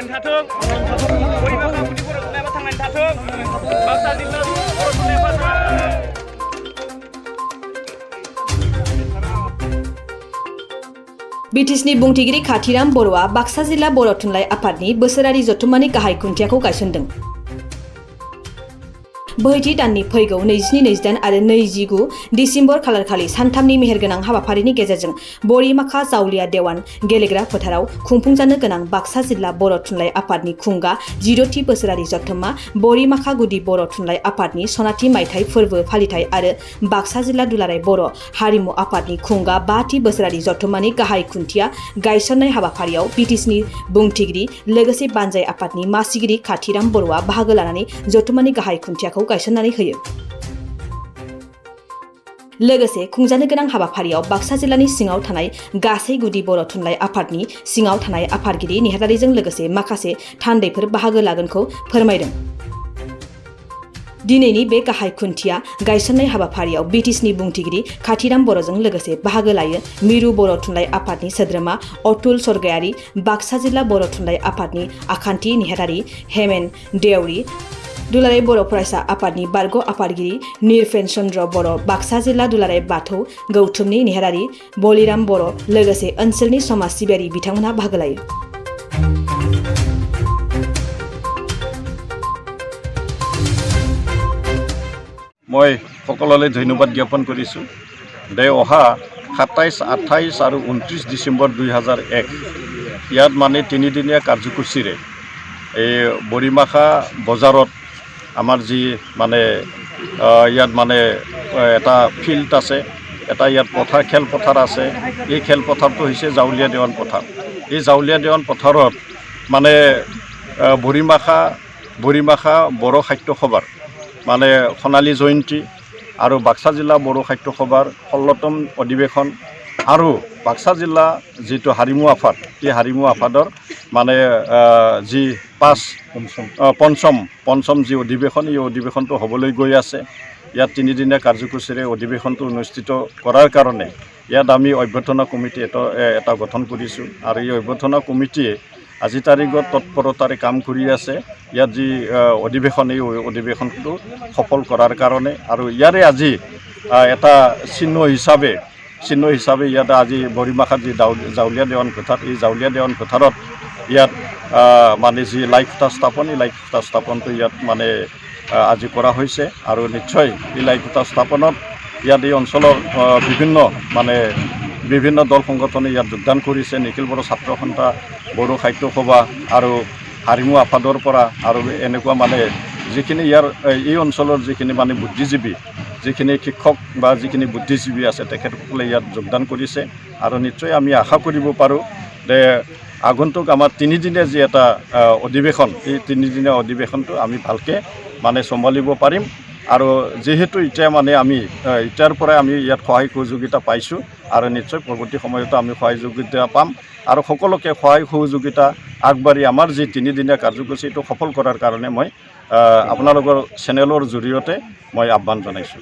थांनानै थाथों बरिमाखा गुदि बर' थुनलाइयाबो थांनानै थाथों बाक्सा जिल्लानि बर' थुनलाइ आफादा बिटिसिनि बुंथिगिरि खाथिराम बर'आ बाक्सा जिल्ला बर' थुनलाइ आफादनि बोसोरारि जथुम्मानि गाहाय खुन्थियाखौ गायसनदों। बोहैथि दाननि फैगौ 27-28 आरो 29 दिसेम्बर खालारखालि सानथामनि मेहेरगोनां हाबाफारिनि गेजेरजों बरिमाखा जावलिया देवान गेलेग्रा फोथाराव खुंफुंजानो गोनां बाक्सा जिल्ला बर' थुनलाइ आफादनि खुंगा 10थि बोसोरारि जथुम्मा बरिमाखा गुदि बर' थुनलाइ आफादनि सनाथि मायथाइ फोरबो फालिथाय आरो बाक्सा जिल्ला दुलाराय बर' हारिमु आफादनि खुंगा 5थि बोसोरारि जथुम्मानि गाहाय खुन्थिया गायसननाय हाबाफारियाव बिटिसिनि बुंथिगिरि लोगोसे बानजाय आफादनि मासिगिरि खाथिराम बर'आ बाहागो लानानै जथुम्मानि गाहाय खुन्थियाखौ गायसननानै होयो। लोगोसे खुंजानो गोनां हाबाफारियाव बाक्सा जिल्लानि सिङाव थानाय गासै गुदि बर' थुनलाइ आफादनि सिङाव थानाय आफादगिरि नेहाथारिजों लोगोसे माखासे थान्दैफोर बाहागो लागोनखौ फोरमायदों। दिनैनि बे गाहाय खुन्थिया गायसननाय हाबाफारियाव बिटिसिनि बुंथिगिरि खाथिराम बर'जों लोगोसे बाहागो लायो मिरु बर' थुनलाइ आफादनि सोद्रोमा अतुल सरगायारि, बाक्सा जिल्ला बर' थुनलाइ आफादनि आखान्थि नेहाथारि हेमेन देउरि, दुलाराय बर' फरायसा आफादनि बारग' आफादगिरि निरपेन चन्द्र बर', बाक्सा जिल्ला दुलाराय बाथौ गौथुमनि नेहाथारि बलिराम बर' लोगोसे ओनसोलनि समाज सिबियारि बिथांमोनहा बाहागो लायो। মই সকলোলৈ ধন্যবাদ জ্ঞাপন কৰিছোঁ। দে অহা 27, 28 আৰু 29 ডিচেম্বৰ 2001 ইয়াত মানে তিনিদিনীয়া কাৰ্যসূচীৰে এই বৰিমাখা বজাৰত আমাৰ যি মানে ইয়াত মানে এটা ফিল্ড আছে, এটা ইয়াত পথাৰ খেলপথাৰ আছে। এই খেলপথাৰটো হৈছে জাউলীয়া দেৱান পথাৰ। এই জাউলীয়া দেৱান পথাৰত মানে বৰিমাখা বড়ো সাহিত্য সভাৰ মানে সোণালী জয়ন্তী আৰু বাক্সা জিলা বড়ো সাহিত্য সভাৰ 16তম অধিৱেশন আৰু বাক্সা জিলা যিটো হাৰিমু আফাদ, এই হাৰিমু আফাদৰ মানে যি পঞ্চম যি অধিৱেশন, এই অধিৱেশনটো হ'বলৈ গৈ আছে। ইয়াত তিনিদিনীয়া কাৰ্যসূচীৰে অধিৱেশনটো অনুষ্ঠিত কৰাৰ কাৰণে ইয়াত আমি অভ্যৰ্থনা কমিটি এটা গঠন কৰিছোঁ আৰু এই অভ্যৰ্থনা কমিটিয়ে আজি তাৰিখত তৎপৰতাৰে কাম কৰি আছে। ইয়াত যি অধিৱেশন, এই অধিৱেশনটো সফল কৰাৰ কাৰণে আৰু ইয়াৰে আজি এটা চিহ্ন হিচাপে ইয়াত আজি বৰিমাখাত যি জাউলীয়া দেৱান পথাৰ, এই জাউলীয়া দেৱান পথাৰত ইয়াত মানে যি লাই খুঁটা স্থাপন, এই লাই খুঁটা স্থাপনটো ইয়াত মানে আজি কৰা হৈছে আৰু নিশ্চয় এই লাই খুঁটা স্থাপনত ইয়াত এই অঞ্চলৰ বিভিন্ন দল সংগঠনে ইয়াত যোগদান কৰিছে। নিখিল বড়ো ছাত্ৰ সন্থা, বড়ো সাহিত্য সভা আৰু হাৰিমু আফাদৰ পৰা আৰু এনেকুৱা মানে যিখিনি এই অঞ্চলৰ যিখিনি মানে বুদ্ধিজীৱী, যিখিনি শিক্ষক বা যিখিনি বুদ্ধিজীৱী আছে তেখেতসকলে ইয়াত যোগদান কৰিছে আৰু নিশ্চয় আমি আশা কৰিব পাৰোঁ যে আগন্তুক আমাৰ তিনিদিনীয়া যি এটা অধিৱেশন, এই তিনিদিনীয়া অধিৱেশনটো আমি ভালকৈ মানে চম্ভালিব পাৰিম আৰু যেহেতু এতিয়া মানে এতিয়াৰ পৰাই আমি ইয়াত সহায় সহযোগিতা পাইছোঁ আৰু নিশ্চয় পৰৱৰ্তী সময়তো আমি সহায় সহযোগিতা পাম আৰু সকলোকে সহায় সহযোগিতা আগবাঢ়ি আমাৰ যি তিনিদিনীয়া কাৰ্যসূচীটো সফল কৰাৰ কাৰণে মই আপোনালোকৰ চেনেলৰ জৰিয়তে মই আহ্বান জনাইছোঁ।